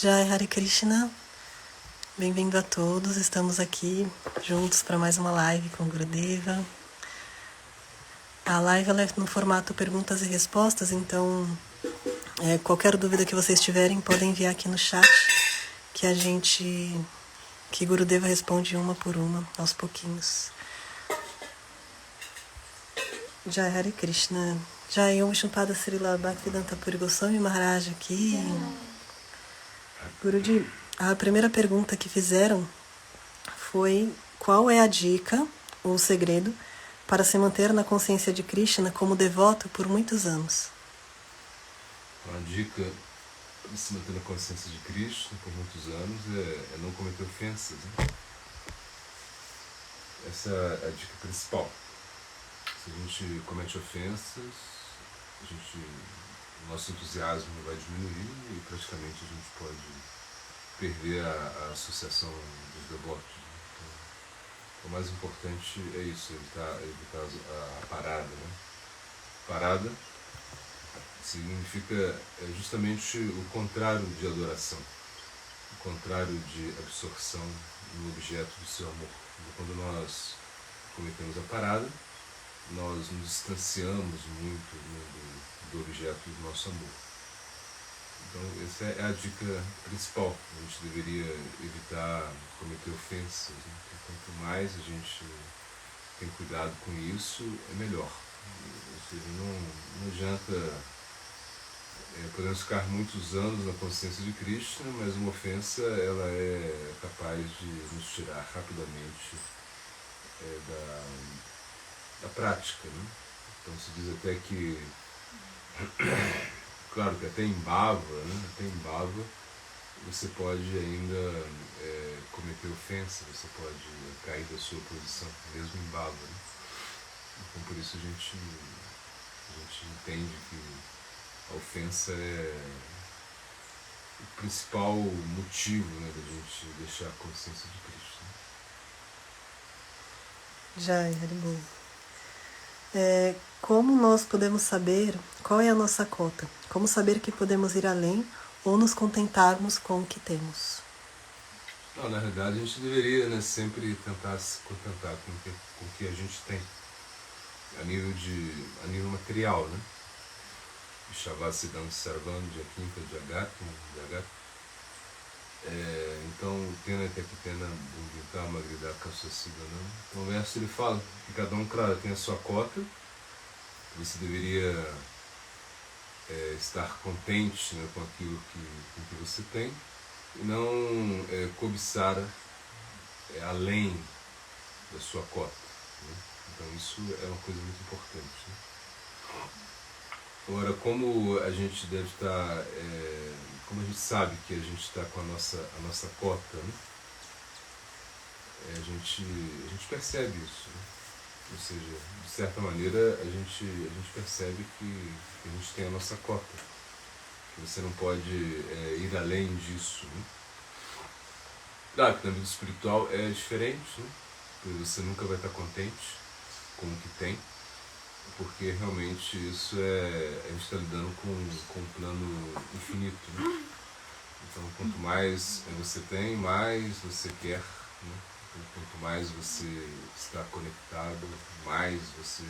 Jai Hare Krishna, bem-vindo a todos, estamos aqui juntos para mais uma live com Gurudeva. A live ela é no formato perguntas e respostas, então qualquer dúvida que vocês tiverem podem enviar aqui no chat, que Gurudeva responde uma por uma, aos pouquinhos. Jai Hare Krishna, Jai Om Shrimpada Srila Bhaktivedanta Puri Goswami Maharaj aqui. Guruji, a primeira pergunta que fizeram foi: qual é a dica ou o segredo para se manter na consciência de Krishna como devoto por muitos anos? Uma dica de se manter na consciência de Krishna por muitos anos é não cometer ofensas, né? Essa é a dica principal. Se a gente comete ofensas, o nosso entusiasmo vai diminuir e praticamente a gente pode perder a associação dos devotos. Então, o mais importante é isso, evitar a parada, né? Parada significa justamente o contrário de adoração, o contrário de absorção no objeto do seu amor. Quando nós cometemos a parada, nós nos distanciamos muito do objeto do nosso amor. Então essa é a dica principal. A gente deveria evitar cometer ofensas, né? Quanto mais a gente tem cuidado com isso, é melhor. Ou seja, não adianta, podemos ficar muitos anos na consciência de Krishna, mas uma ofensa ela é capaz de nos tirar rapidamente da prática, né? Então se diz até que, claro que até em Bhava, né? Até em Bhava você pode ainda cometer ofensa, você pode cair da sua posição, mesmo em Bhava, né? Então por isso a gente entende que a ofensa é o principal motivo, né, da gente deixar a consciência de Krishna. Jai Haribol. Como nós podemos saber qual é a nossa cota? Como saber que podemos ir além ou nos contentarmos com o que temos? Não, na realidade a gente deveria, né, sempre tentar se contentar com o que a gente tem, a nível material, né? Shavasiddham Sarvam Jakinta Jagat. Então, Tena Tekitena Bundita Magrida Kassasiddhanam. Então o verso ele fala que cada um, claro, tem a sua cota, você deveria estar contente, né, com aquilo que você tem, e não cobiçar além da sua cota, né? Então isso é uma coisa muito importante, né? Agora, como a gente deve estar, como a gente sabe que a gente está com a nossa cota, né? A gente percebe isso, né? Ou seja, de certa maneira a gente percebe que a gente tem a nossa cota, que você não pode ir além disso, né? Claro que na vida espiritual é diferente, né? Porque você nunca vai estar contente com o que tem, porque realmente isso a gente está lidando com um plano infinito, né? Então quanto mais você tem, mais você quer, né? Quanto mais você está conectado, mais você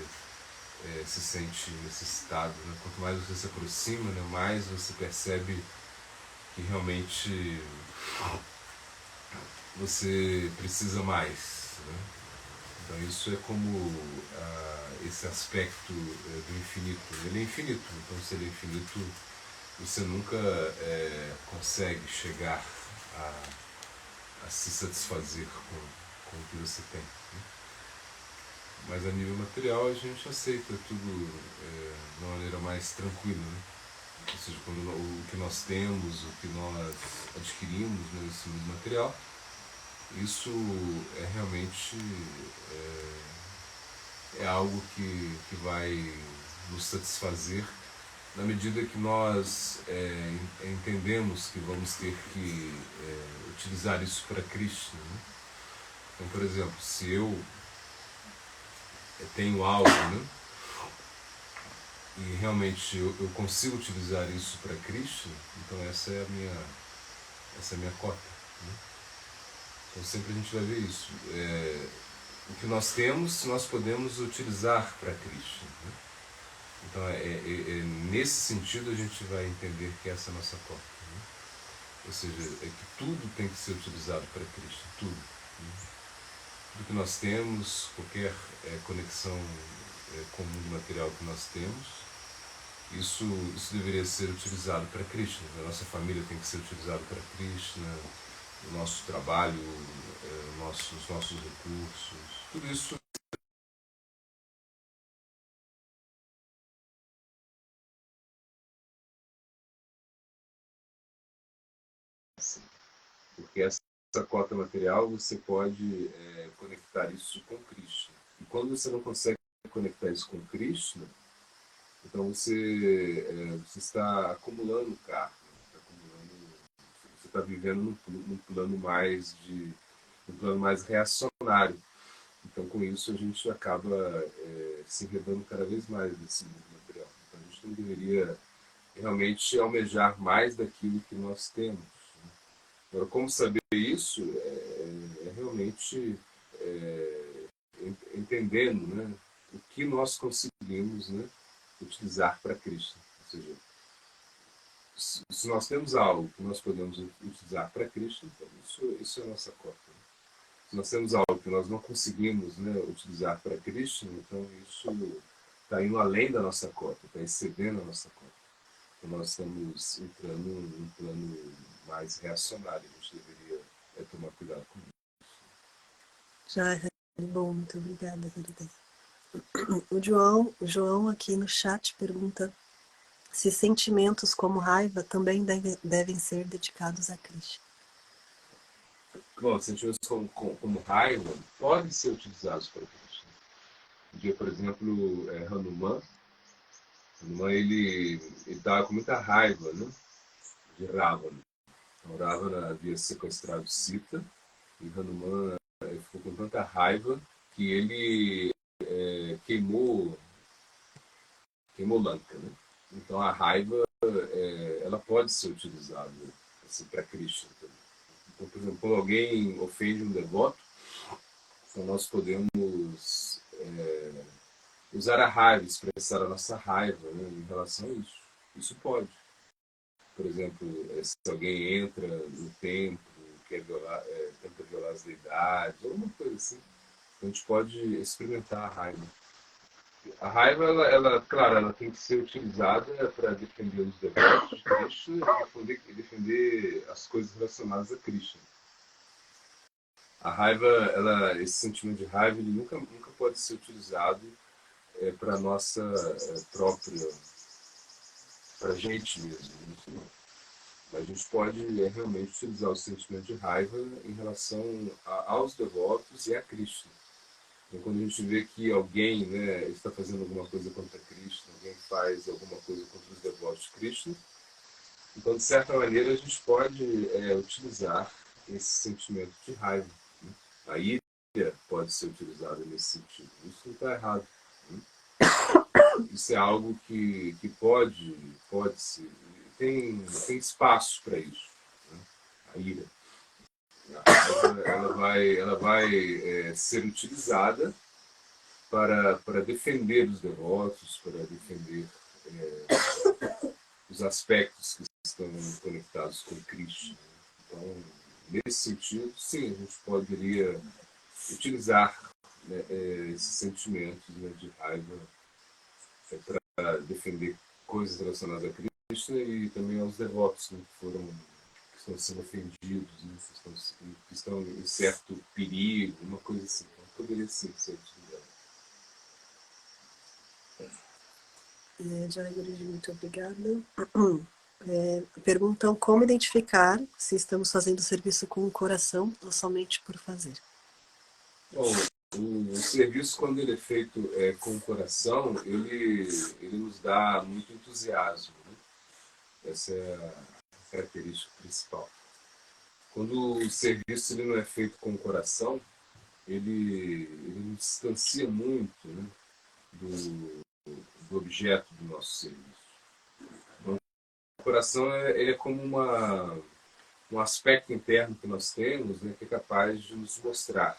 se sente necessitado, né? Quanto mais você se aproxima, né, mais você percebe que realmente você precisa mais, né? Então isso é como esse aspecto do infinito. Ele é infinito, então se ele é infinito, você nunca consegue chegar a se satisfazer com o que você tem, né? Mas a nível material a gente aceita tudo de uma maneira mais tranquila, né? Ou seja, quando o que nós temos, o que nós adquirimos nesse mundo material, isso realmente algo que vai nos satisfazer na medida que nós entendemos que vamos ter que utilizar isso para Krishna, né? Então, por exemplo, se eu tenho algo, né, e realmente eu consigo utilizar isso para Krishna, então essa é essa é a minha cota. Né? Então sempre a gente vai ver isso. O que nós temos, nós podemos utilizar para Krishna. Né? Então, nesse sentido, a gente vai entender que essa é a nossa cota. Né? Ou seja, é que tudo tem que ser utilizado para Krishna, tudo. Né? Tudo que nós temos, qualquer conexão com o mundo material que nós temos, isso deveria ser utilizado para Krishna. A nossa família tem que ser utilizada para Krishna, o nosso trabalho, os nossos recursos, tudo isso. Porque essa cota material você pode conectar isso com Krishna. E quando você não consegue conectar isso com Krishna, então você está acumulando karma, você está vivendo num plano mais reacionário. Então com isso a gente acaba se enredando cada vez mais nesse mundo material. Então a gente não deveria realmente almejar mais daquilo que nós temos. Agora, como saber isso realmente entendendo, né, o que nós conseguimos, né, utilizar para Cristo. Ou seja, se nós temos algo que nós podemos utilizar para Cristo, então isso é a nossa cota. Né? Se nós temos algo que nós não conseguimos, né, utilizar para Cristo, então isso está indo além da nossa cota, está excedendo a nossa cota. Então nós estamos entrando num plano mais reacionário. A gente deveria tomar cuidado com isso. Já é bom, muito obrigada, Gurudev. O João aqui no chat pergunta se sentimentos como raiva também devem ser dedicados a Krishna. Bom, sentimentos como raiva podem ser utilizados para Krishna. Dia, por exemplo, Hanuman. Hanuman ele estava com muita raiva, né, de Ravana. Então, Ravana havia sequestrado Sita e Hanuman ficou com tanta raiva que ele queimou Lanka. Né? Então a raiva ela pode ser utilizada assim, para Krishna também. Então, por exemplo, quando alguém ofende um devoto, então nós podemos usar a raiva, expressar a nossa raiva, né, em relação a isso. Isso pode. Por exemplo, se alguém entra no templo, tenta violar as deidades, alguma coisa assim, então a gente pode experimentar a raiva. A raiva, claro, ela tem que ser utilizada para defender os devotos de Krishna e defender as coisas relacionadas a Krishna. A raiva, esse sentimento de raiva, ele nunca pode ser utilizado para nossa própria, para a gente mesmo. Né? Mas a gente pode realmente utilizar o sentimento de raiva em relação aos devotos e a Krishna. Então, quando a gente vê que alguém, né, está fazendo alguma coisa contra Krishna, alguém faz alguma coisa contra os devotos de Krishna, então, de certa maneira, a gente pode utilizar esse sentimento de raiva. Né? A ira pode ser utilizada nesse sentido. Isso não está errado. Né? Isso é algo que pode ser. Tem espaço para isso. Né? A ira. Ela vai ser utilizada para defender os devotos, para defender os aspectos que estão conectados com Cristo. Então, nesse sentido, sim, a gente poderia utilizar, né, esses sentimentos, né, de raiva para defender coisas relacionadas a Cristo e também aos devotos, né, que estão sendo ofendidos, né, que estão em certo perigo, uma coisa assim. Então, poderia sim ser utilizado. Jai Guruji, muito obrigada. Perguntam como identificar se estamos fazendo o serviço com o coração ou somente por fazer. Bom, o serviço, quando ele é feito com o coração, ele nos dá muito entusiasmo. Né? Essa é a característica principal. Quando o serviço ele não é feito com o coração, ele nos distancia muito, né, do objeto do nosso serviço. Então, o coração ele é como um aspecto interno que nós temos, né, que é capaz de nos mostrar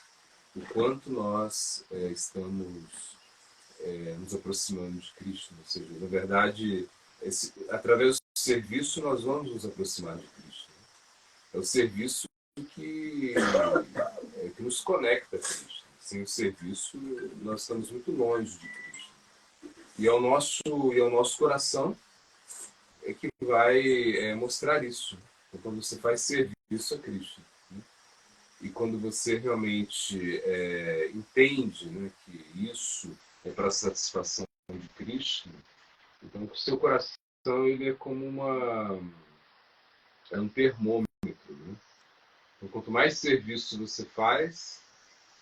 o quanto nós estamos nos aproximando de Cristo. Ou seja, na verdade, através do serviço nós vamos nos aproximar de Cristo. É o serviço que nos conecta a Cristo. Sem o serviço, nós estamos muito longe de Cristo. E é o nosso coração que vai mostrar isso. Então, quando você faz serviço a Cristo, né? E quando você realmente entende, né, que isso é para a satisfação de Cristo, então o seu coração ele é como um termômetro. Né? Então, quanto mais serviço você faz,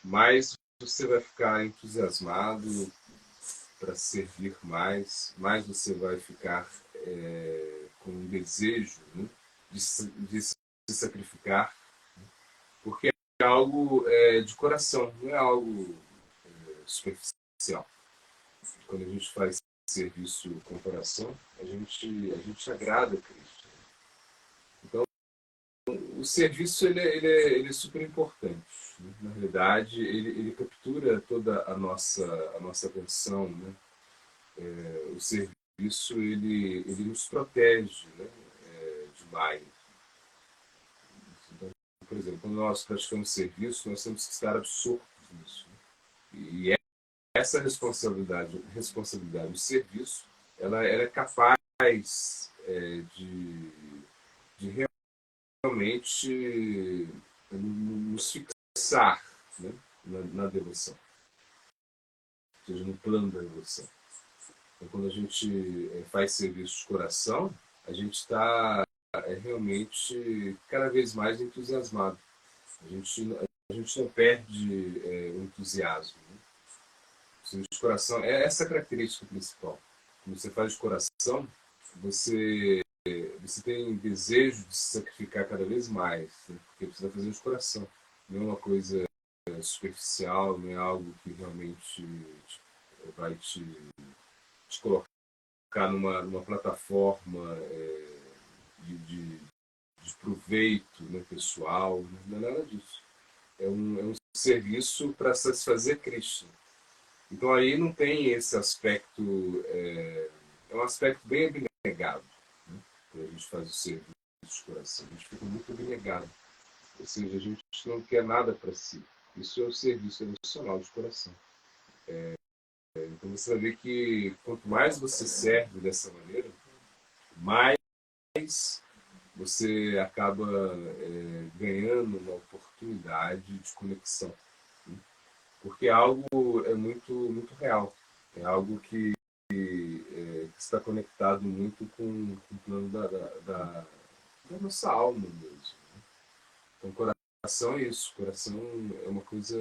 mais você vai ficar entusiasmado para servir mais você vai ficar com um desejo, né, de se sacrificar, porque é algo de coração, não é algo superficial. Quando a gente faz serviço com coração, a gente agrada a Cristo. Então, o serviço ele é super importante. Né? Na realidade, ele captura toda a nossa atenção. Né? O serviço ele nos protege, né? Demais. Então, por exemplo, quando nós praticamos serviço, nós temos que estar absortos nisso. Né? E essa responsabilidade do serviço, ela é capaz de realmente nos fixar, né, na devoção, ou seja, no plano da devoção. Então, quando a gente faz serviço de coração, a gente está realmente cada vez mais entusiasmado. A gente não perde o entusiasmo. Né? O serviço de coração é essa a característica principal. Quando você faz de coração, você tem desejo de se sacrificar cada vez mais, né? Porque você está fazendo de coração. Não é uma coisa superficial, não é algo que realmente vai te colocar numa plataforma de proveito, né, pessoal. Não é nada disso. É um serviço para satisfazer Cristo. Então aí não tem esse aspecto, é um aspecto bem abnegado, né? Quando a gente faz o serviço de coração, a gente fica muito abnegado. Ou seja, a gente não quer nada para si. Isso é o serviço emocional de coração. Então você vai ver que quanto mais você serve dessa maneira, mais você acaba ganhando uma oportunidade de conexão. Né? Porque algo é muito, muito real. É algo que está conectado muito com o plano da nossa alma mesmo. Né? Então, coração é isso. Coração é uma coisa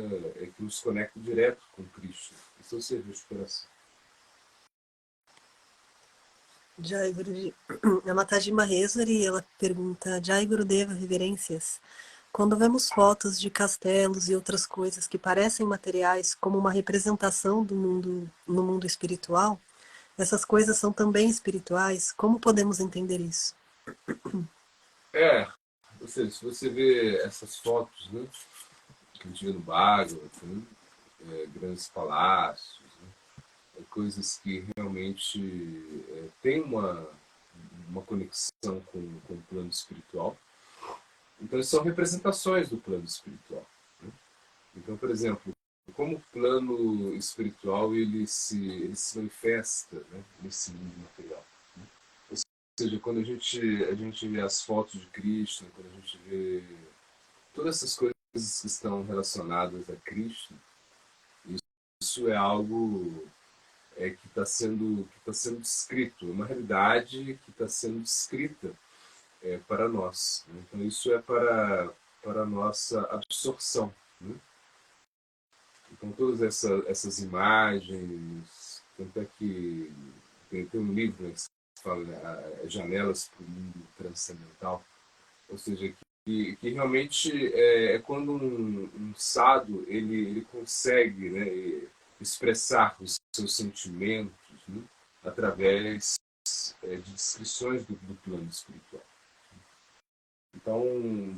que nos conecta direto com Cristo. Isso é o serviço de coração. Jai Guruji. A Matajima Rezari, ela pergunta: Jai Gurudeva, reverências. Quando vemos fotos de castelos e outras coisas que parecem materiais como uma representação do mundo no mundo espiritual, essas coisas são também espirituais? Como podemos entender isso? Ou seja, se você vê essas fotos, né, que a gente vê no Bhagavatam, né, grandes palácios, né, coisas que realmente têm uma conexão com o plano espiritual. Então, são representações do plano espiritual. Né? Então, por exemplo, como o plano espiritual ele se manifesta, né, nesse mundo material. Né? Ou seja, quando a gente vê as fotos de Cristo, quando a gente vê todas essas coisas que estão relacionadas a Cristo, isso é algo que está sendo descrito, é uma realidade que está sendo descrita para nós. Né? Então isso é para a nossa absorção. Né? Então todas essas imagens, tanto é que tem um livro, né, que se fala, né, Janelas para o Mundo Transcendental, ou seja, que realmente é quando um sadhu ele consegue, né, expressar os seus sentimentos, né, através de descrições do plano espiritual. Então,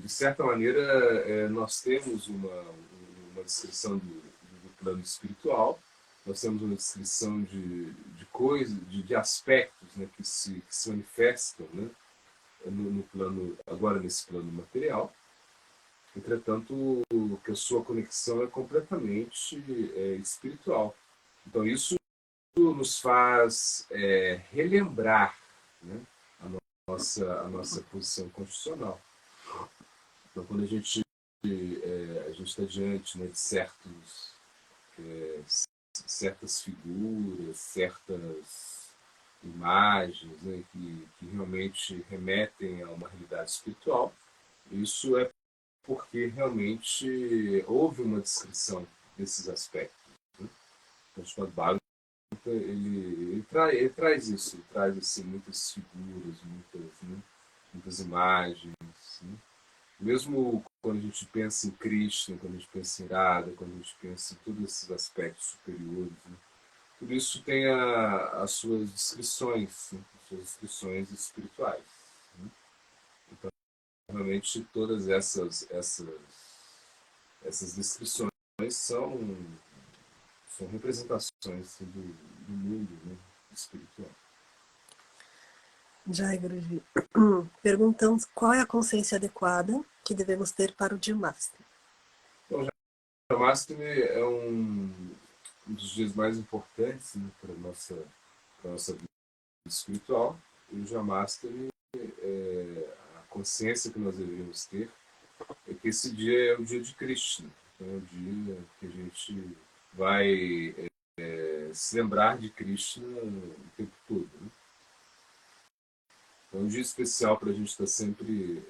de certa maneira, nós temos uma descrição do plano espiritual, nós temos uma descrição de coisas, de aspectos, né, que se manifestam, né, no plano, agora nesse plano material. Entretanto, que a sua conexão é completamente espiritual. Então, isso nos faz relembrar, né, a nossa posição constitucional. Então, quando a gente está diante, né, de certas figuras, certas imagens, né, que realmente remetem a uma realidade espiritual, isso é porque realmente houve uma descrição desses aspectos, né? O Constantino Bhagavata, ele traz isso, ele traz assim, muitas figuras, né, muitas imagens, né? Mesmo quando a gente pensa em Krishna, quando a gente pensa em Radha, quando a gente pensa em todos esses aspectos superiores, né? Tudo isso tem as suas descrições, né? As suas descrições espirituais, né? Então, realmente, todas essas descrições são, são representações assim, do mundo, né, espiritual. Jai Guruji, perguntamos qual é a consciência adequada que devemos ter para o Janmashtami. Então, o Janmashtami é um dos dias mais importantes, né, para a nossa vida espiritual. E o Janmashtami, a consciência que nós devemos ter é que esse dia é o dia de Krishna. Então, é o dia que a gente vai se lembrar de Krishna o tempo todo, né? É um dia especial para a gente estar sempre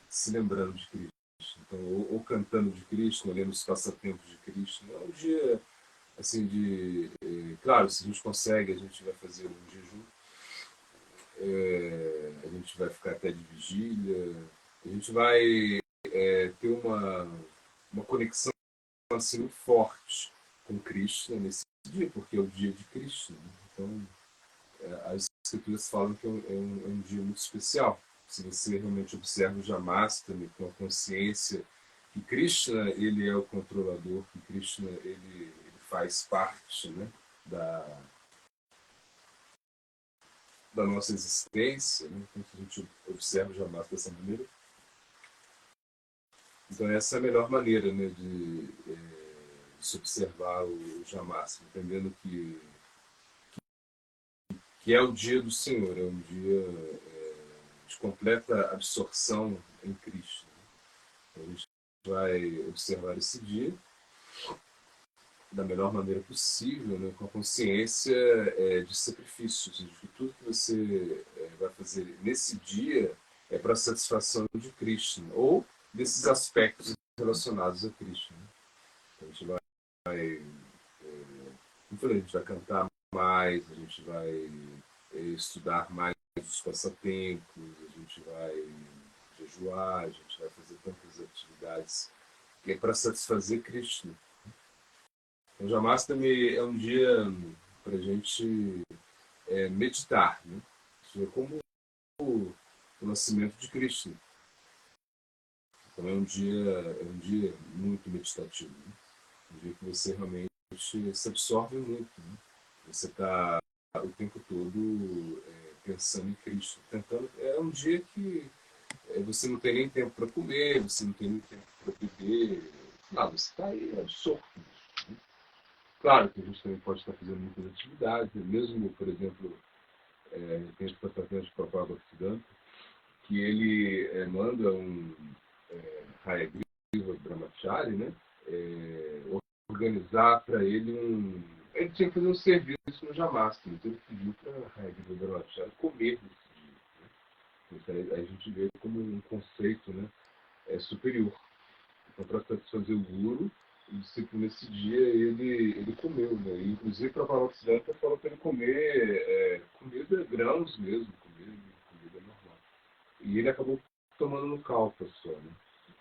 se lembrando de Krishna. Então, ou cantando de Krishna, lendo os passatempos de Krishna. É um dia, assim, claro, se a gente consegue, a gente vai fazer um jejum. A gente vai ficar até de vigília. A gente vai ter uma conexão assim, muito forte com Krishna nesse dia, porque é o dia de Krishna. Então, as escrituras falam que é um dia muito especial. Se você realmente observa o Janmashtami com a consciência que Krishna ele é o controlador, que Krishna ele faz parte, né, da nossa existência, né? Então, se a gente observa o Janmashtami dessa maneira, então essa é a melhor maneira, né, de se observar o Janmashtami, entendendo que é o dia do Senhor, é um dia de completa absorção em Cristo. Então, a gente vai observar esse dia da melhor maneira possível, né, com a consciência de sacrifício, ou seja, que tudo que você vai fazer nesse dia é para a satisfação de Cristo, ou desses aspectos relacionados a Cristo. Né? Então, a gente vai, a gente vai cantar mais, a gente vai estudar mais os passatempos, a gente vai jejuar, a gente vai fazer tantas atividades que é para satisfazer Krishna. Então, Janmashtami é um dia para a gente meditar, né? Isso é como o nascimento de Krishna. Então é um dia muito meditativo, né? Um dia que você realmente se absorve muito, né? Você está o tempo todo pensando em Cristo, tentando. É um dia que você não tem nem tempo para comer, você não tem nem tempo para beber, nada, você está aí absorto. Né? Claro que a gente também pode estar fazendo muitas atividades, mesmo, por exemplo, tem os tratamento para o Bhaktivedanta, que ele manda um Hayagriva Brahmachari, né? É, organizar para ele um. Ele tinha que fazer um serviço no Janmashtami, então ele pediu para Hayagriva Brahmachari comer nesse dia. Né? Então, aí a gente vê como um conceito, né, superior. Então, para satisfazer o guru, o discípulo nesse dia ele comeu, né? E, inclusive para o Bhaktivedanta falou para ele comer comida, grãos mesmo, comida normal. E ele acabou tomando no calpa só, né?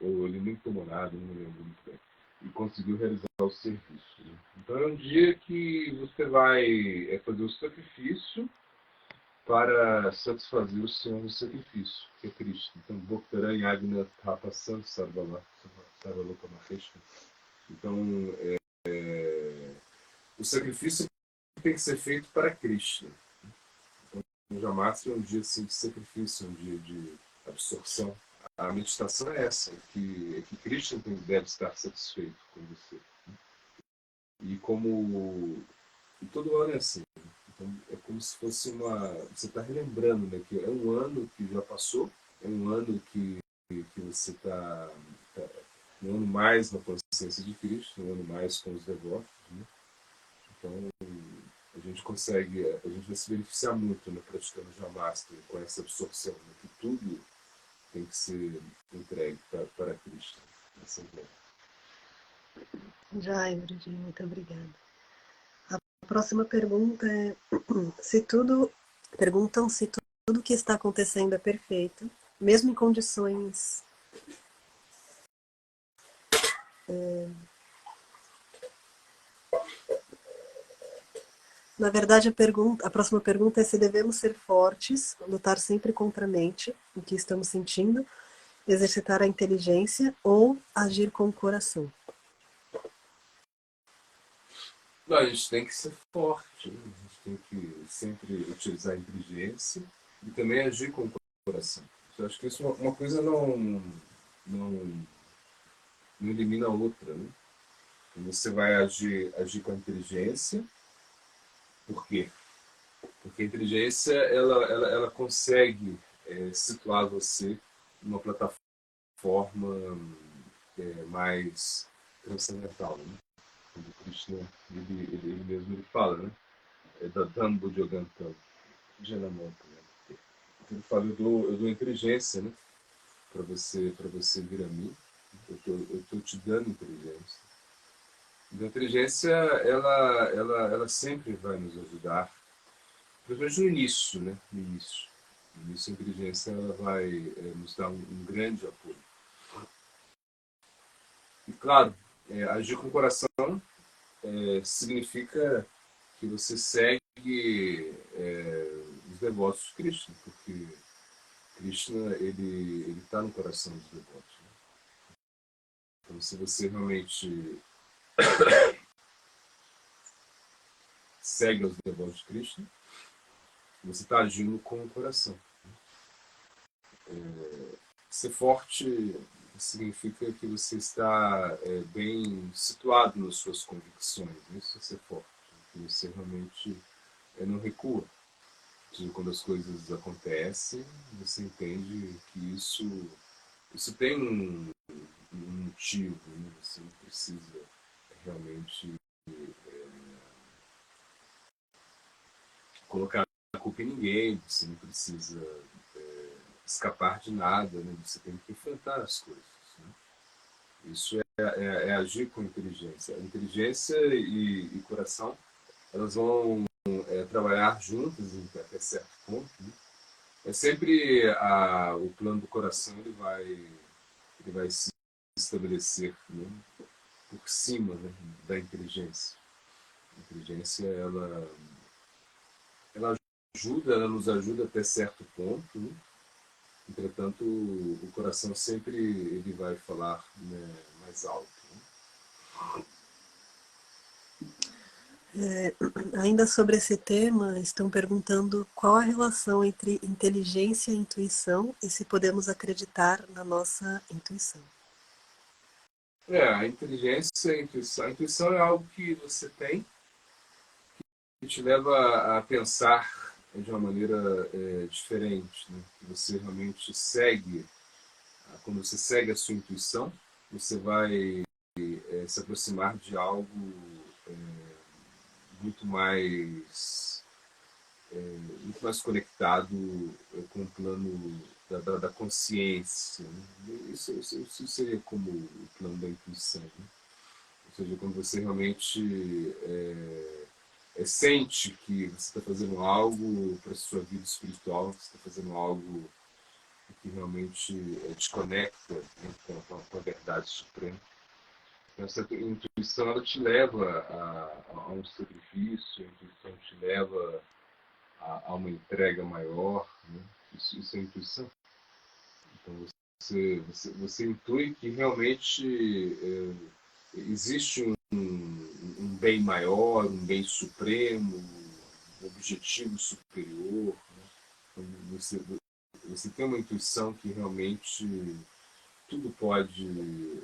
Ou ele nem tomou nada, não me lembro muito bem. E conseguiu realizar o serviço. Né? Então é um dia que você vai fazer o sacrifício para satisfazer o Senhor no sacrifício, que é Cristo. Então, Bhaktaran Yagna Tapasan Sarvaloka Maheshta. Então, o sacrifício tem que ser feito para Cristo. Então, o Jamatri é um dia assim, de sacrifício, um dia de absorção. A meditação é essa, que Cristo deve estar satisfeito com você. E como e todo ano é assim. Então, é como se fosse uma... Você está relembrando, né? Que é um ano que já passou, é um ano que você está... Um ano mais na consciência de Cristo, um ano mais com os devotos, né? Então, a gente vai se beneficiar muito, né, praticando Jamastra, com essa absorção, né, que tudo tem que ser entregue para Cristo. Essa ideia. Jai, Guruji, muito obrigada. A próxima pergunta é se tudo perguntam se tudo que está acontecendo é perfeito, mesmo em condições na verdade, a próxima pergunta é se devemos ser fortes, lutar sempre contra a mente, o que estamos sentindo, exercitar a inteligência ou agir com o coração. Não, a gente tem que ser forte, né? A gente tem que sempre utilizar a inteligência e também agir com o coração. Eu acho que isso uma coisa não elimina a outra, né? Você vai agir com a inteligência. Por quê? Porque a inteligência ela consegue situar você numa plataforma mais transcendental, né? Como Krishna ele mesmo ele fala, né? É da Dhambo Jogantam, Janamanta, né? Ele fala, eu dou inteligência, né? Para você vir a mim. Eu tô te dando inteligência. E a inteligência ela sempre vai nos ajudar, principalmente no início, né? No início. No início a inteligência ela vai nos dar um grande apoio. E claro, agir com o coração significa que você segue os devotos de Krishna, porque Krishna ele está no coração dos devotos. Né? Então, se você realmente segue os devotos de Krishna, você está agindo com o coração. Ser forte significa que você está bem situado nas suas convicções. Isso é ser forte. Que você realmente não recua. Quando as coisas acontecem, você entende que isso tem um motivo. Né? Você não precisa realmente colocar a culpa em ninguém. Você não precisa escapar de nada. Né? Você tem que enfrentar as coisas. Né? Isso é agir com inteligência. A inteligência e coração, elas vão trabalhar juntas até certo ponto. Né? É sempre o plano do coração ele vai se estabelecer, né, por cima, né, da inteligência. A inteligência ela ela nos ajuda até certo ponto. Né? Entretanto, o coração sempre ele vai falar, né, mais alto. Né? Ainda sobre esse tema, estão perguntando qual a relação entre inteligência e intuição e se podemos acreditar na nossa intuição. A inteligência, a intuição é algo que você tem que te leva a pensar de uma maneira diferente, né? Que você realmente segue, quando você segue a sua intuição, você vai se aproximar de algo é, muito mais muito mais conectado com o plano da consciência. Né? Isso seria como o plano da intuição. Né? Ou seja, quando você realmente sente que você está fazendo algo para a sua vida espiritual, você está fazendo algo que realmente te conecta, né, com a verdade suprema. Então, essa intuição ela te leva a um sacrifício, a intuição te leva a uma entrega maior, né? Isso é intuição. Então você intui que realmente existe um bem maior, um bem supremo, um objetivo superior. Né? Então você tem uma intuição que realmente tudo pode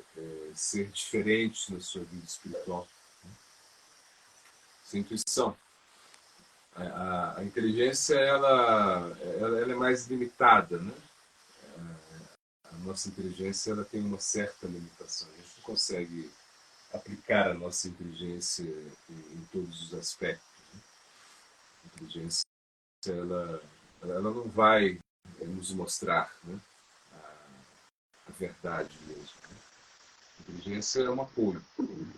ser diferente na sua vida espiritual. Essa intuição. A inteligência ela é mais limitada, né? A nossa inteligência ela tem uma certa limitação. A gente não consegue aplicar a nossa inteligência em todos os aspectos. Né? A inteligência ela não vai nos mostrar, né, a verdade mesmo. Né? A inteligência é um apoio,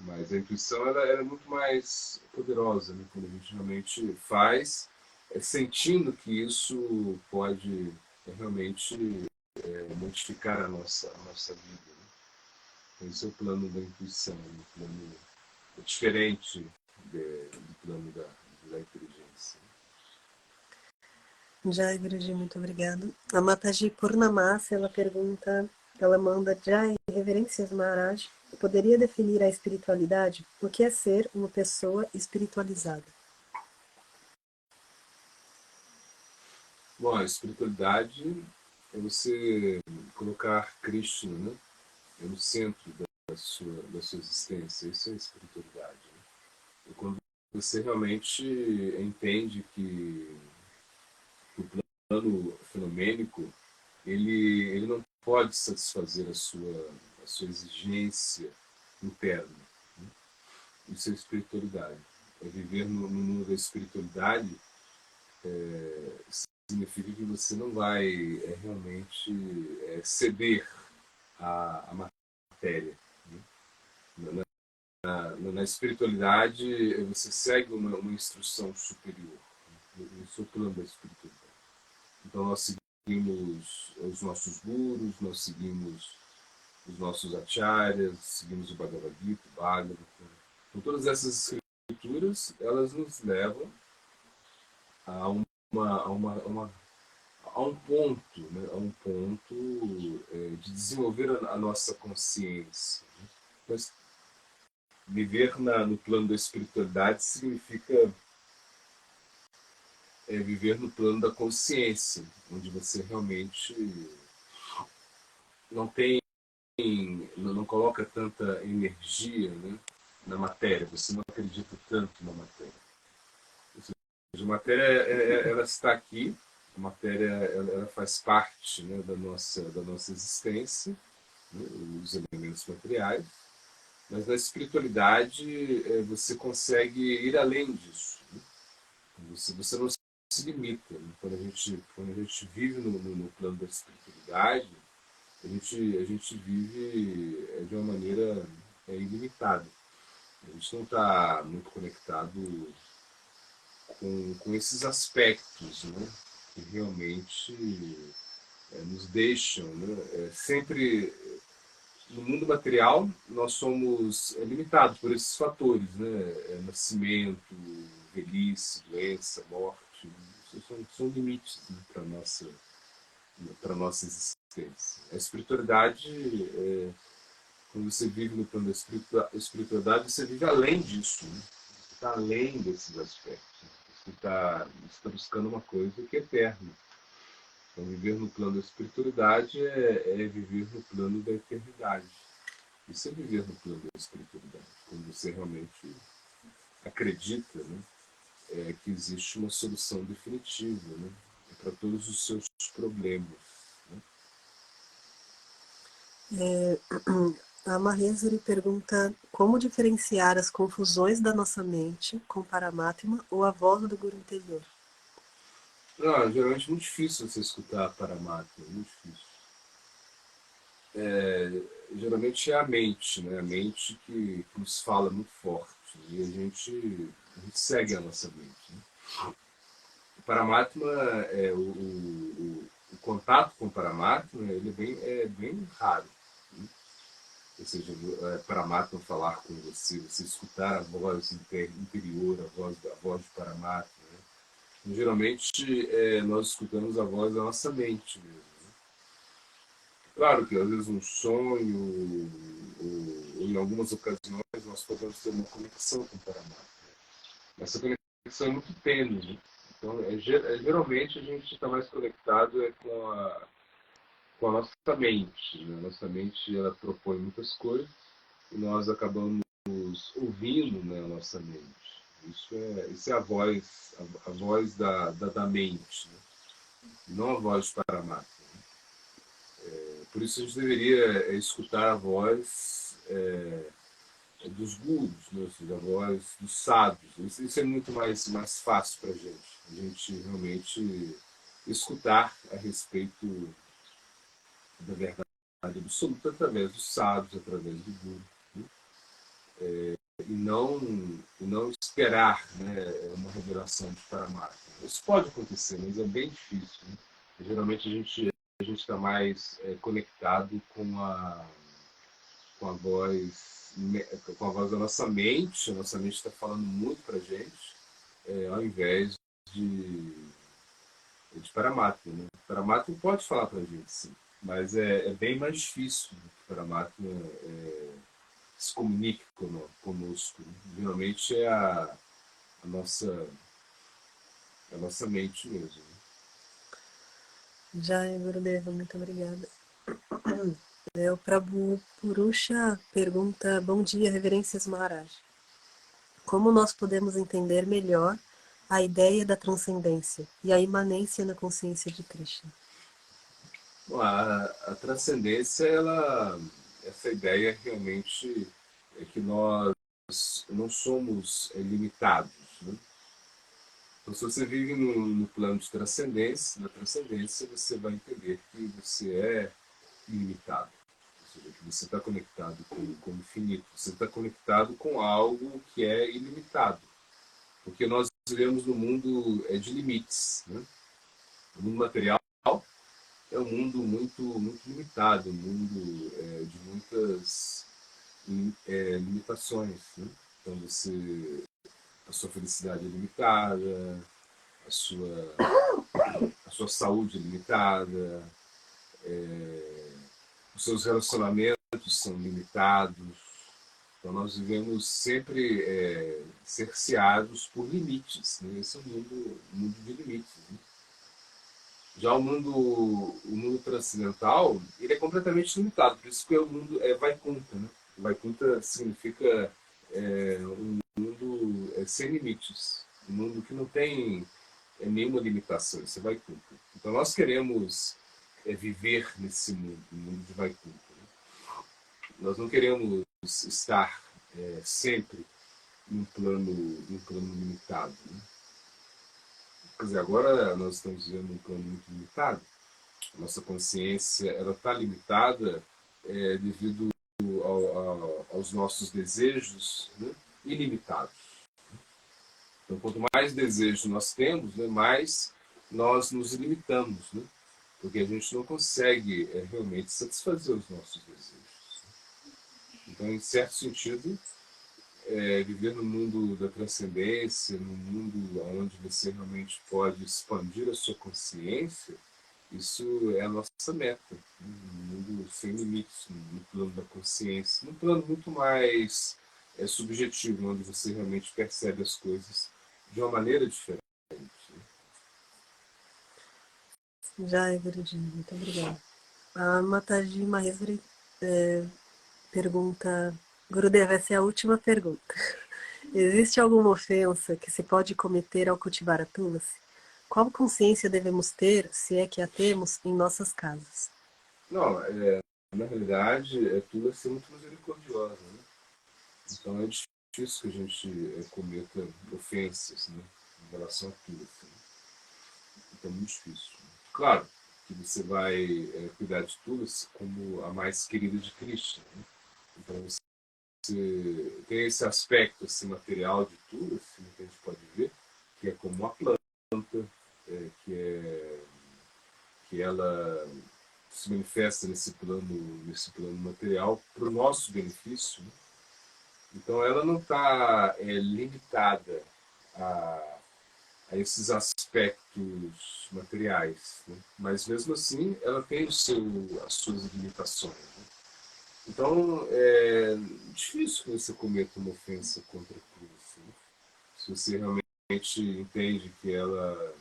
mas a intuição ela é muito mais poderosa, né? Quando a gente realmente faz, sentindo que isso pode realmente modificar a nossa vida. Né? Então, esse é o plano da intuição, um plano diferente do plano da inteligência. Jai, Guruji, muito obrigado. A Mataji Purnamasa, ela pergunta, ela manda, Jai, reverências Maharaj, poderia definir a espiritualidade? O que é ser uma pessoa espiritualizada? Bom, a espiritualidade é você colocar Krishna, né, no centro da sua existência. Isso é espiritualidade. Né? E quando você realmente entende que o plano fenomênico ele não pode satisfazer a sua exigência interna. Né? Isso é espiritualidade. É viver no mundo da espiritualidade significa que você não vai realmente ceder à matéria. Né? Na espiritualidade, você segue uma instrução superior. Né? Isso é o plano da espiritualidade. Então, nós seguimos os nossos gurus, nós seguimos os nossos acharyas, seguimos o Bhagavad Gita, o Bhagavatam. Então, todas essas escrituras, elas nos levam a a um ponto, né? A um ponto de desenvolver a nossa consciência. Né? Mas viver no plano da espiritualidade significa viver no plano da consciência, onde você realmente não tem, não coloca tanta energia, né, na matéria, você não acredita tanto na matéria. Ou seja, a matéria ela está aqui, a matéria ela faz parte, né, da nossa existência, né, os elementos materiais, mas na espiritualidade você consegue ir além disso. Né? Você não se limita. Né? Quando a gente vive no plano da espiritualidade, a gente vive de uma maneira ilimitada. A gente não está muito conectado com esses aspectos, né, que realmente nos deixam. Né, sempre no mundo material, nós somos limitados por esses fatores, né, nascimento, velhice, doença, morte. São limites, né, para a nossa existência. A espiritualidade quando você vive no plano da espiritualidade, você vive além disso. Né? Você está além desses aspectos. Né? Você tá buscando uma coisa que é eterna. Então, viver no plano da espiritualidade é viver no plano da eternidade. Isso é viver no plano da espiritualidade. Quando você realmente acredita, né, que existe uma solução definitiva, né, para todos os seus problemas. Né? A Maheswari pergunta como diferenciar as confusões da nossa mente com Paramatma ou a voz do Guru interior. Não, geralmente é muito difícil você escutar Paramatma, é muito difícil. Geralmente é a mente, né? A mente que nos fala muito forte. E a gente segue a nossa mente. Né? O Paramatma, o contato com o Paramatma, ele é bem raro. Né? Ou seja, Paramatma falar com você, você escutar a voz interior, a voz do Paramatma. Né? Geralmente nós escutamos a voz da nossa mente mesmo. Claro que às vezes um sonho, ou em algumas ocasiões, nós podemos ter uma conexão com o Paraná. Essa conexão é muito tênue, né? Então, geralmente a gente está mais conectado com a nossa mente. Né? Nossa mente ela propõe muitas coisas e nós acabamos ouvindo, né, a nossa mente. Isso é a voz, a voz da mente, né? Não a voz do Paramatma. Por isso a gente deveria escutar a voz dos gurus, né? Ou seja, a voz dos sábios. Isso é muito mais fácil para a gente realmente escutar a respeito da verdade absoluta através dos sábios, através do guru. Né? E não esperar, né, uma revelação de Paramatma. Isso pode acontecer, mas é bem difícil. Né? Geralmente a gente está mais conectado com a voz com a voz da nossa mente. A nossa mente está falando muito para a gente, ao invés de, de Paramatma. Né? Paramatma pode falar para a gente, sim, mas é bem mais difícil que Paramatma se comunique conosco. Né? Geralmente é a nossa, a nossa mente mesmo. Né? Jai, Gurudeva, muito obrigada. O Prabhu Purusha pergunta: Bom dia, Reverências Maharaj. Como nós podemos entender melhor a ideia da transcendência e a imanência na consciência de Krishna? Bom, a transcendência, essa ideia realmente é que nós não somos limitados. Né? Então, se você vive no plano de transcendência, na transcendência, você vai entender que você é ilimitado. Ou seja, que você está conectado com o infinito. Você está conectado com algo que é ilimitado. Porque nós vivemos num mundo de limites. Né? O mundo material é um mundo muito limitado, um mundo de muitas limitações. Né? Então, a sua felicidade é limitada, a sua, a sua saúde é limitada, os seus relacionamentos são limitados. Então, nós vivemos sempre cerceados por limites. Né? Esse é um mundo de limites. Né? Já o mundo transcendental, ele é completamente limitado, por isso que o mundo é Vaikuntha. Né? Vaikuntha significa um mundo sem limites, um mundo que não tem nenhuma limitação, isso é Vaikuntha. Então nós queremos viver nesse mundo, o mundo de Vaikuntha. Né? Nós não queremos estar sempre num plano limitado. Né? Quer dizer, agora nós estamos vivendo um plano muito limitado. A nossa consciência ela está limitada devido aos nossos desejos, né, ilimitados. Então, quanto mais desejos nós temos, né, mais nós nos limitamos, né, porque a gente não consegue realmente satisfazer os nossos desejos. Então, em certo sentido, viver no mundo da transcendência, no mundo onde você realmente pode expandir a sua consciência, isso é a nossa meta. Né? Um mundo sem limites, no plano da consciência, num plano muito mais subjetivo, onde você realmente percebe as coisas de uma maneira diferente. Jai, Guruji, muito obrigada. A Mataji Maheswari pergunta: Gurudeva, essa é a última pergunta. Existe alguma ofensa que se pode cometer ao cultivar a tulasi? Qual consciência devemos ter, se é que a temos, em nossas casas? Não, na realidade, é tudo assim muito misericordiosa. Né? Então é difícil que a gente cometa ofensas, né, em relação a tudo. Assim. Então é muito difícil. Claro que você vai cuidar de tudo como a mais querida de Krishna. Né? Então você tem esse aspecto assim, material de tudo, assim, que a gente pode ver, que é como uma planta, que ela se manifesta nesse plano material para o nosso benefício. Né? Então ela não está limitada a, a esses aspectos materiais, né? Mas mesmo assim ela tem as suas limitações. Né? Então é difícil que você cometa uma ofensa contra Cristo. Né? Se você realmente entende que ela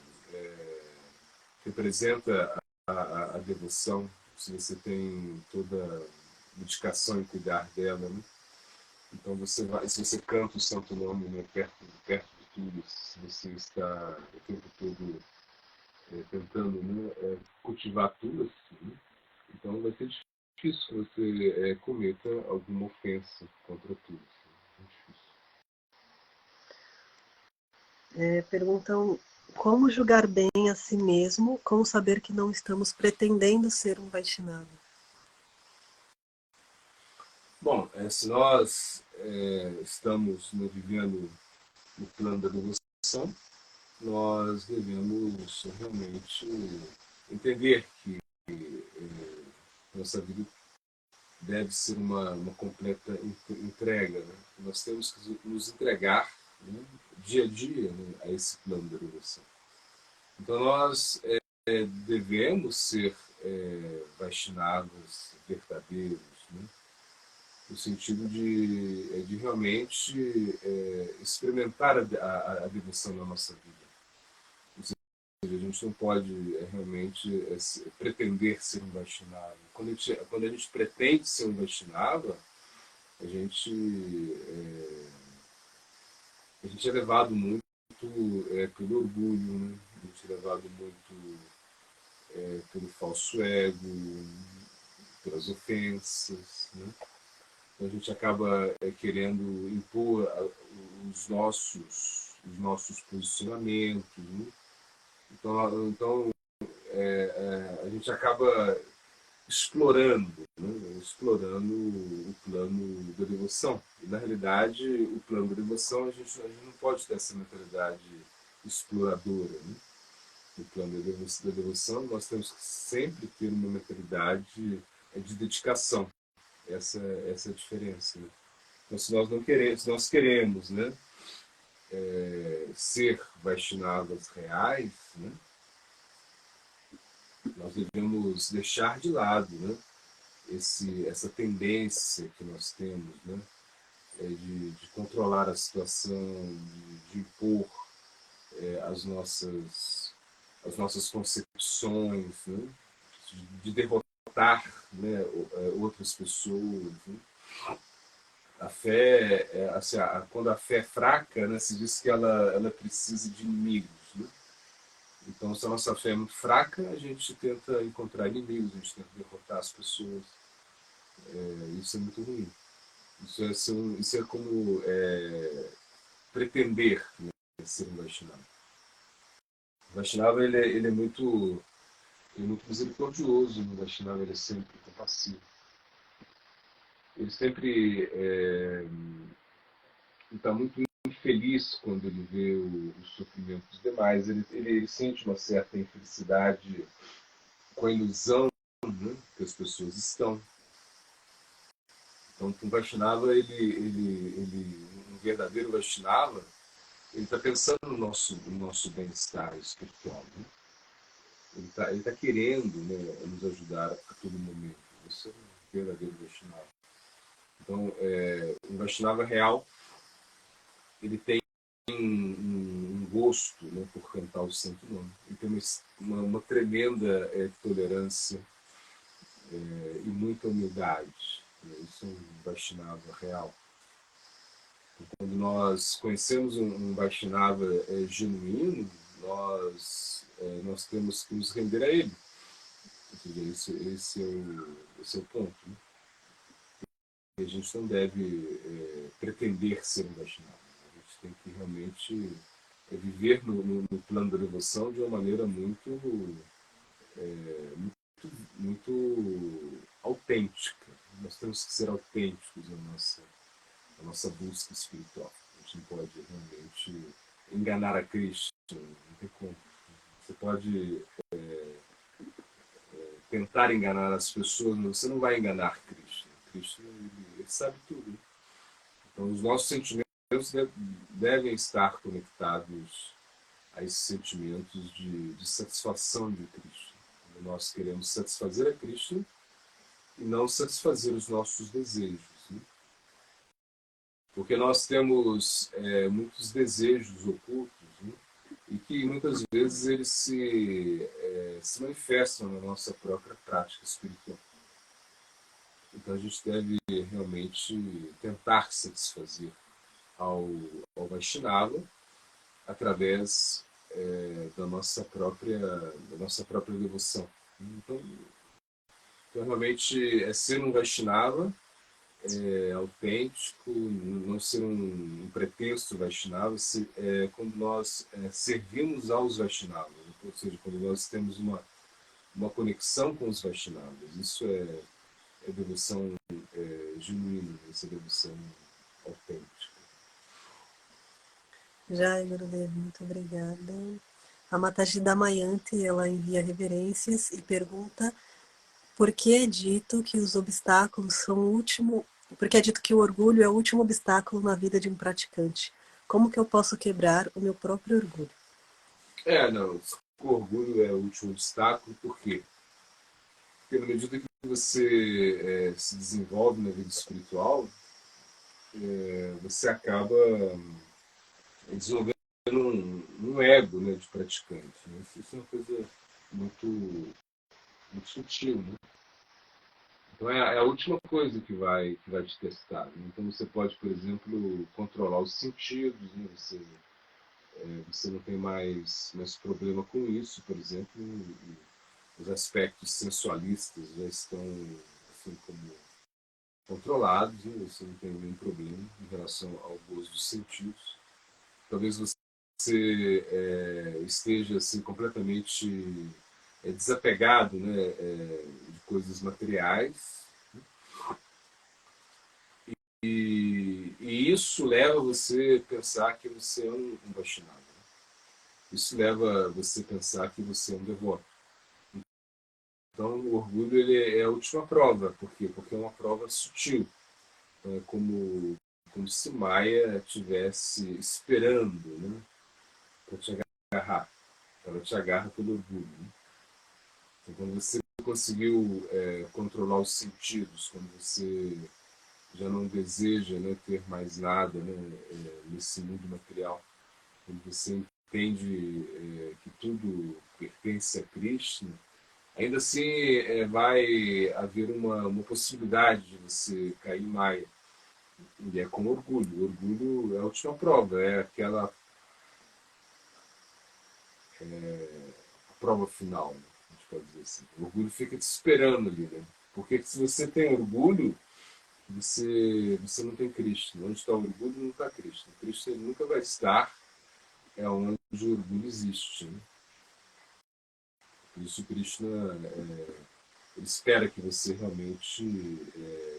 representa a devoção, se você tem toda a dedicação em cuidar dela, né? Então você vai, se você canta o Santo Nome, né, perto de tudo, se você está o tempo todo tentando, né, cultivar tudo, assim, né? Então vai ser difícil que você cometa alguma ofensa contra tudo. Assim, é difícil. Perguntam como julgar bem a si mesmo, como saber que não estamos pretendendo ser um Vaishnava. Bom, se nós estamos vivendo no plano da devoção, nós devemos realmente entender que nossa vida deve ser uma completa entrega. Né? Nós temos que nos entregar, né, dia a dia, né, a esse plano da devoção. Então nós devemos ser Vaishnavas verdadeiros, né? No sentido de realmente experimentar a devoção na nossa vida. A gente não pode realmente pretender ser um Vaishnava. Quando a gente pretende ser um Vaishnava, a gente, a gente é levado muito pelo orgulho, né? A gente é levado muito pelo falso ego, pelas ofensas. Né? Então a gente acaba querendo impor os nossos posicionamentos. Né? Então a gente acaba explorando, né? Explorando o plano da devoção. E, na realidade, o plano da devoção, a gente não pode ter essa mentalidade exploradora. Né? No plano da devoção, nós temos que sempre ter uma mentalidade de dedicação. Essa é a diferença. Né? Então, se nós não queremos, se nós queremos, né, ser Vaishnavas reais, né, nós devemos deixar de lado, né, essa tendência que nós temos, né, de controlar a situação, de impor as nossas concepções, né, de derrotar, né, outras pessoas. Né. A fé, assim, quando a fé é fraca, né, se diz que ela precisa de inimigos. Né. Então, se a nossa fé é muito fraca, a gente tenta encontrar inimigos, a gente tenta derrotar as pessoas. Isso é muito ruim. Isso é como pretender, né, ser um Vaishnava. O Vaishnava ele é muito misericordioso, o Vaishnava ele é sempre compassivo. Ele sempre está muito infeliz quando ele vê o sofrimento dos demais. Ele sente uma certa infelicidade com a ilusão, né, que as pessoas estão. Então, um Vaishnava, um verdadeiro Vaishnava, ele está pensando no nosso bem-estar espiritual. Né? Ele tá querendo, né, nos ajudar a todo momento. Isso é um verdadeiro Vaishnava. Então, um Vaishnava real, ele tem um gosto, né, por cantar o santo nome. Ele tem uma tremenda tolerância e muita humildade. Né? Isso é um Vaishnava real. Quando nós conhecemos um Vaishnava genuíno, nós temos que nos render a ele. Ou seja, esse é o ponto. Né? E a gente não deve pretender ser um Vaishnava. A gente tem que realmente viver no plano da devoção de uma maneira muito autêntica. Nós temos que ser autênticos na nossa busca espiritual. A gente não pode realmente enganar a Cristo, não tem como. Você pode tentar enganar as pessoas, mas você não vai enganar Cristo. Cristo ele sabe tudo. Então, os nossos sentimentos devem estar conectados a esses sentimentos de satisfação de Krishna. Nós queremos satisfazer a Krishna e não satisfazer os nossos desejos. Né? Porque nós temos muitos desejos ocultos, né? E que muitas vezes eles se manifestam na nossa própria prática espiritual. Então a gente deve realmente tentar satisfazer ao Vaishnava através da nossa própria devoção. Então realmente ser um Vaishnava autêntico, não ser um pretexto Vaishnava, quando nós servimos aos Vaishnavas, ou seja, quando nós temos uma conexão com os Vaishnavas. Isso é devoção genuína, essa devoção autêntica. Jai, Gurudev, muito obrigada. A Mataji Damayanti, ela envia reverências e pergunta por que é dito que os obstáculos são o último... Por que é dito que o orgulho é o último obstáculo na vida de um praticante? Como que eu posso quebrar o meu próprio orgulho? Não, o orgulho é o último obstáculo, por quê? Porque na medida que você se desenvolve na vida espiritual, você acaba desenvolvendo um ego, né, de praticante. Né? Isso é uma coisa muito, muito sutil. Né? Então é a última coisa que vai te testar. Né? Então você pode, por exemplo, controlar os sentidos, né? Você não tem mais problema com isso, por exemplo, os aspectos sensualistas já estão assim como controlados, né? Você não tem nenhum problema em relação ao gozo dos sentidos. Talvez você esteja assim completamente desapegado, né, de coisas materiais, e isso leva você a pensar que você é um Vaishnava. Né? Isso leva você a pensar que você é um devoto. Então o orgulho ele é a última prova. Por quê? Porque é uma prova sutil. Então, é como se Maia estivesse esperando, né, para te agarrar. Ela te agarra pelo orgulho. Né? Então, quando você conseguiu controlar os sentidos, quando você já não deseja, né, ter mais nada, né, nesse mundo material, quando você entende que tudo pertence a Krishna, ainda assim vai haver uma possibilidade de você cair em Maya. E é com orgulho. O orgulho é a última prova, é aquela a prova final, né? A gente pode dizer assim. O orgulho fica te esperando ali, né? Porque se você tem orgulho, você não tem Cristo. Onde está o orgulho, não está Cristo. Cristo ele nunca vai estar onde o orgulho existe. Né? Por isso, Krishna ele espera que você realmente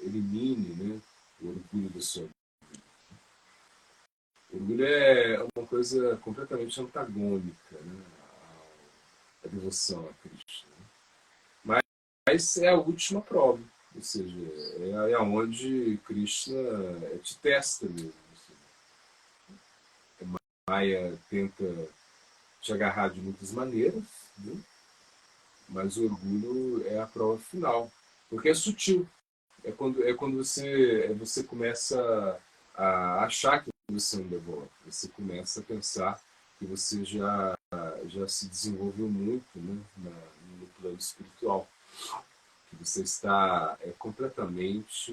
elimine, né, o orgulho da sua vida. O orgulho é uma coisa completamente antagônica, né, à devoção a Krishna. Mas é a última prova. Ou seja, é onde Krishna te testa mesmo. Maya tenta te agarrar de muitas maneiras, né? Mas o orgulho é a prova final, porque é sutil. É quando você começa a achar que você é um devoto, você começa a pensar que você já se desenvolveu muito, né, no plano espiritual, que você está completamente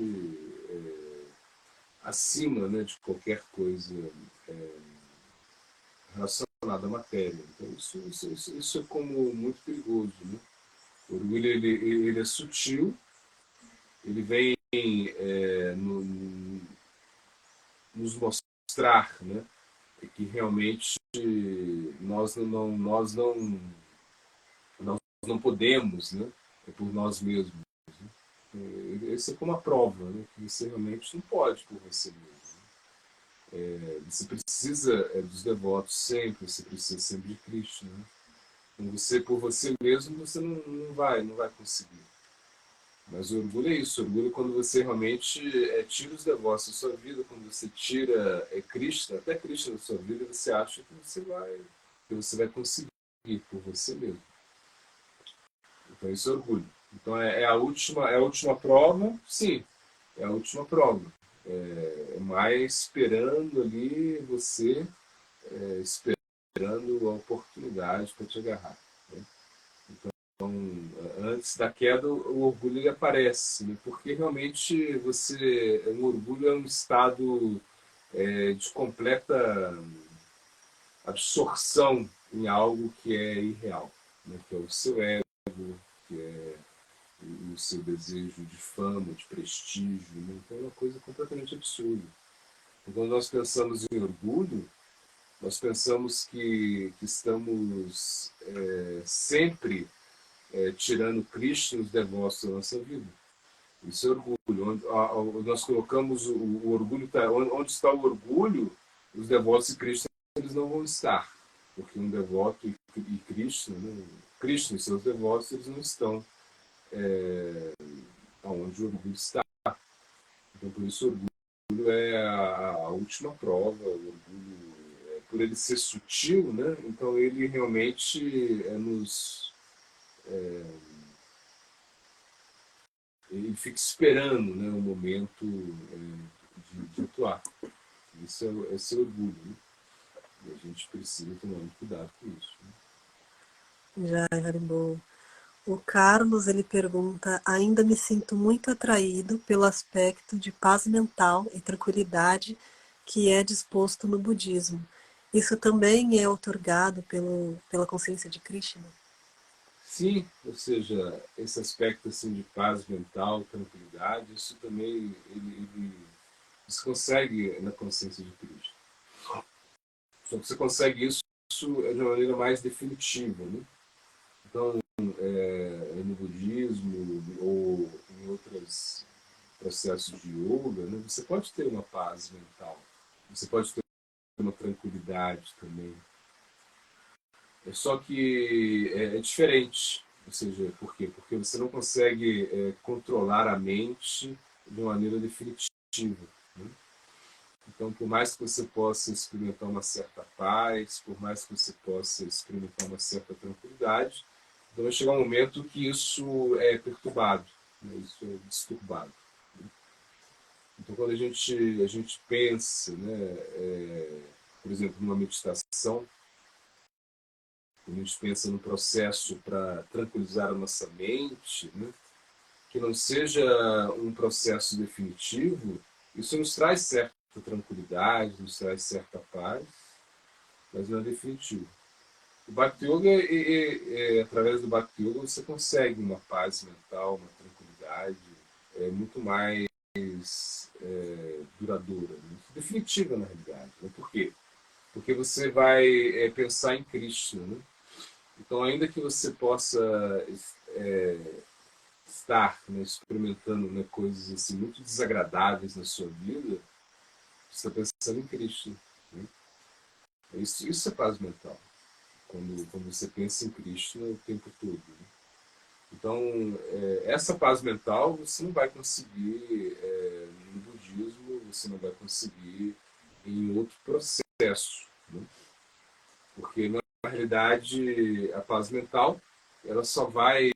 acima, né, de qualquer coisa relacionada à matéria. Então isso é como muito perigoso. Né? O orgulho ele é sutil, ele vem nos mostrar, né, que realmente nós não podemos, né, por nós mesmos. Né? Esse é como a prova, né, que você realmente não pode por você mesmo. Você precisa dos devotos sempre, você precisa sempre de Cristo. Né? Então você, por você mesmo, você não vai conseguir. Mas o orgulho é isso. O orgulho é quando você realmente tira os devotos da sua vida, quando você tira Krishna, até Krishna da sua vida, você acha que você vai porque você vai conseguir por você mesmo. Então esse é orgulho. Então é a última prova, sim, é a última prova. É mais esperando ali você, esperando a oportunidade para te agarrar. Né? Então, antes da queda, o orgulho ele aparece, né? Porque realmente o orgulho é um estado de completa absorção em algo que é irreal, né? Que é o seu ego, que é o seu desejo de fama, de prestígio. Né? Então é uma coisa completamente absurda. Então, quando nós pensamos em orgulho, nós pensamos que estamos sempre tirando Cristo nos devotos da nossa vida. Isso é orgulho. Nós colocamos o orgulho, onde está o orgulho, os devotos de Cristo eles não vão estar. Porque um devoto e Cristo, né? Cristo e seus devotos, eles não estão onde o orgulho está. Então, por isso, o orgulho é a última prova. O orgulho, por ele ser sutil, né? Então ele realmente ele fica esperando, né, o momento de atuar. Esse é orgulho. Né? E a gente precisa tomar muito cuidado com isso. Né? Já, Haribo. O Carlos, ele pergunta: ainda me sinto muito atraído pelo aspecto de paz mental e tranquilidade que é disposto no budismo. Isso também é outorgado pela consciência de Krishna? Sim, ou seja, esse aspecto assim de paz mental, tranquilidade, isso também se consegue na consciência de Cristo. Só que você consegue isso de uma maneira mais definitiva. Né? Então, no budismo ou em outros processos de yoga, né, você pode ter uma paz mental, você pode ter uma tranquilidade também. Só que é diferente. Ou seja, por quê? Porque você não consegue controlar a mente de maneira definitiva. Né? Então, por mais que você possa experimentar uma certa paz, por mais que você possa experimentar uma certa tranquilidade, então vai chegar um momento que isso é perturbado, né? Isso é disturbado. Né? Então, quando a gente pensa, né, por exemplo, numa meditação, quando a gente pensa no processo para tranquilizar a nossa mente, né, que não seja um processo definitivo, isso nos traz certa tranquilidade, nos traz certa paz, mas não é definitivo. O Bhakti Yoga, através do Bhakti Yoga, você consegue uma paz mental, uma tranquilidade muito mais duradoura, né? Definitiva na realidade. Né? Por quê? Porque você vai pensar em Krishna. Né? Então, ainda que você possa estar, né, experimentando, né, coisas assim, muito desagradáveis na sua vida, você está pensando em Krishna. Né? Isso é paz mental. Quando você pensa em Krishna o tempo todo. Né? Então, essa paz mental você não vai conseguir no budismo, você não vai conseguir em outro processo. Né? Porque, na realidade, a paz mental ela só vai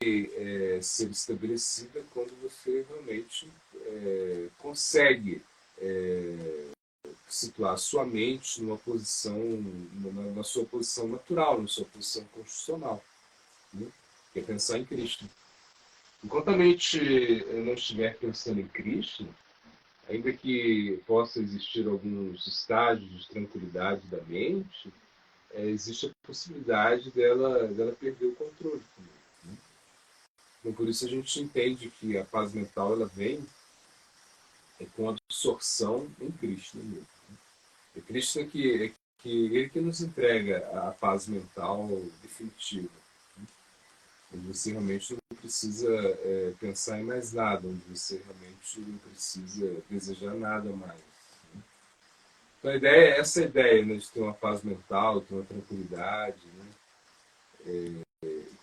ser estabelecida quando você realmente consegue situar a sua mente numa posição, na sua posição natural, na sua posição constitucional, né? Que é pensar em Cristo. Enquanto a mente não estiver pensando em Cristo, ainda que possa existir alguns estágios de tranquilidade da mente, existe a possibilidade dela perder o controle. Né? Então, por isso a gente entende que a paz mental ela vem com absorção em Cristo mesmo. É Cristo que ele que nos entrega a paz mental definitiva. Né? Onde você realmente não precisa pensar em mais nada, onde você realmente não precisa desejar nada mais. Né? Então essa ideia, né, de ter uma paz mental, ter uma tranquilidade, né?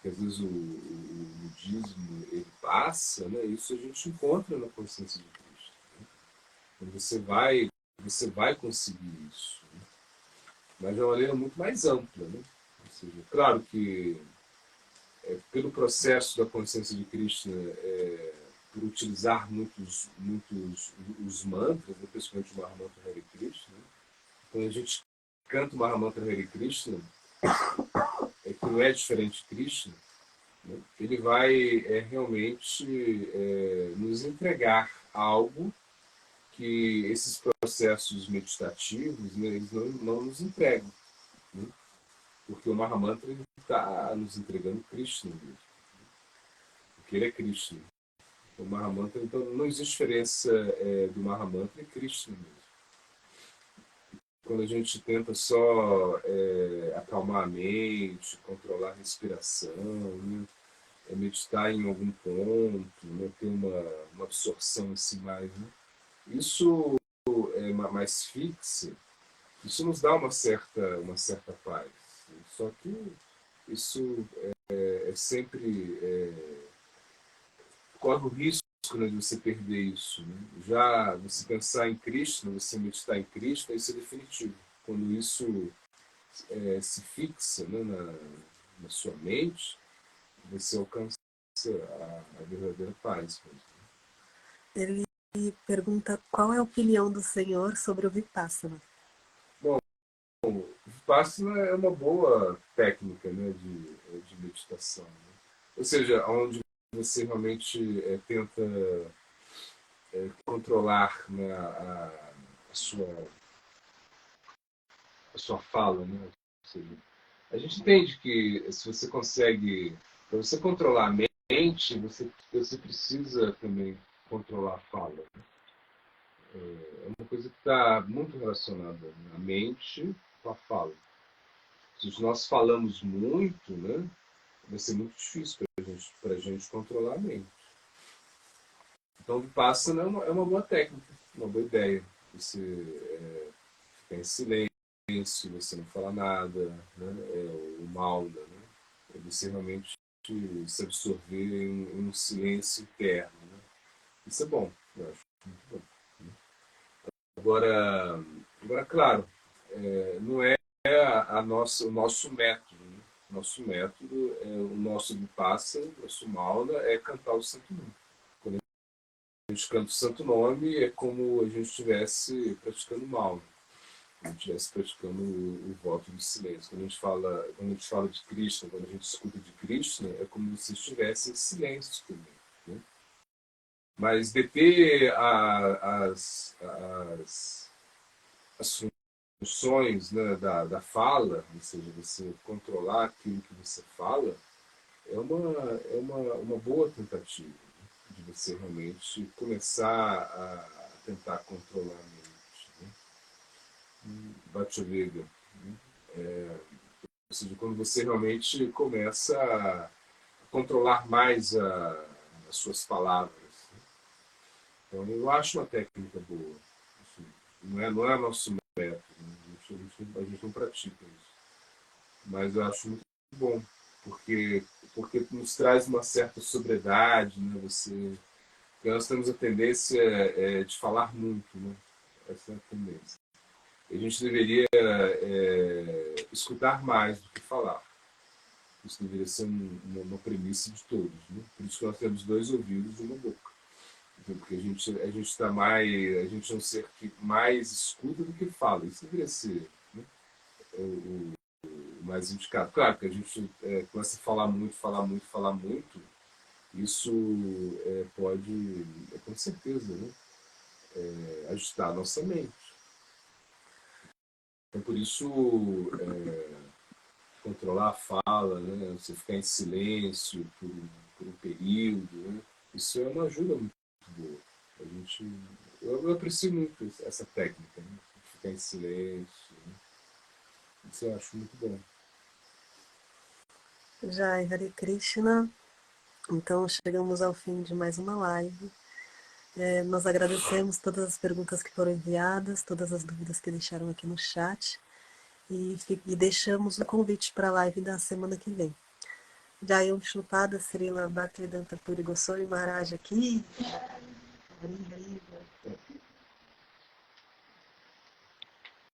Que às vezes o budismo ele passa, né? Isso a gente encontra na consciência de Cristo. Né? Então você vai conseguir isso, né? Mas de uma maneira muito mais ampla. Né? seja, claro que pelo processo da consciência de Krishna, por utilizar muitos os mantras, principalmente o Mahamantra Hare Krishna, quando a gente canta o Mahamantra Hare Krishna, que não é diferente de Krishna, né, ele vai realmente nos entregar algo que esses processos meditativos, né, eles não nos entregam. Né, porque o Mahamantra está nos entregando Krishna mesmo, porque ele é Krishna. O Mahamantra, então não existe diferença do Mahamantra e Krishna mesmo. Quando a gente tenta só acalmar a mente, controlar a respiração, né, meditar em algum ponto, né, ter uma absorção assim mais, né, isso é mais fixa, isso nos dá uma certa paz. Só que isso sempre corre o risco, né, de você perder isso. Né? Já você pensar em Cristo, você meditar em Cristo, isso é definitivo. Quando isso se fixa, né, na sua mente, você alcança a verdadeira paz. Ele pergunta qual é a opinião do Senhor sobre o Vipassana. Bom, o Vipassana é uma boa técnica, né, de meditação. Né? Ou seja, onde você realmente tenta controlar, né, a sua fala. Né? Ou seja, a gente entende que se você consegue, para você controlar a mente, você precisa também controlar a fala. Né? É uma coisa que está muito relacionada, né? A mente com a fala. Se nós falamos muito, né, vai ser muito difícil para a gente controlar a mente. Então, o Vipassana é uma boa técnica, uma boa ideia. Você ficar em silêncio, você não falar nada, né, o Mauna, né, é você realmente se absorver em um silêncio interno. Né. Isso é bom, eu acho muito bom. Né. Agora claro, não é o nosso método. Né. Nosso método, o nosso Vipassana, o nosso Mauna é cantar o Santo Nome. Quando a gente canta o Santo Nome, é como a gente estivesse praticando Mauna. A gente estivesse praticando o voto do silêncio. Quando a gente fala de Krishna, quando a gente escuta de Krishna, é como se estivesse em silêncio também. Né. Mas deter as funções, né, da fala, ou seja, você controlar aquilo que você fala, é uma boa tentativa, né, de você realmente começar a tentar controlar a mente. Né. Bhatchavega, né. Ou seja, quando você realmente começa a controlar mais as suas palavras. Né. Então, eu acho uma técnica boa. Assim, não é nosso método, né. A gente não pratica isso. Mas eu acho muito bom, porque nos traz uma certa sobriedade, né? Nós temos a tendência de falar muito, né? Essa é a tendência. E a gente deveria escutar mais do que falar. Isso deveria ser uma premissa de todos, né? Por isso que nós temos 2 ouvidos e uma boca. Então, porque a gente está mais, a gente é um ser que mais escuta do que fala. Isso deveria ser, né, o mais indicado. Claro que a gente começa a falar muito, falar muito, falar muito, isso pode, com certeza, né, ajustar a nossa mente. Então, por isso, controlar a fala, né, você ficar em silêncio por um período, né, isso é uma ajuda muito boa. Eu aprecio muito essa técnica, né, ficar em silêncio. Né, isso eu acho muito bom. Jai Hare Krishna. Então chegamos ao fim de mais uma live. Nós agradecemos todas as perguntas que foram enviadas, todas as dúvidas que deixaram aqui no chat e deixamos o convite para a live da semana que vem. Jayam Chupada Srila Bhaktivedanta Puri Goswami Maharaj aqui.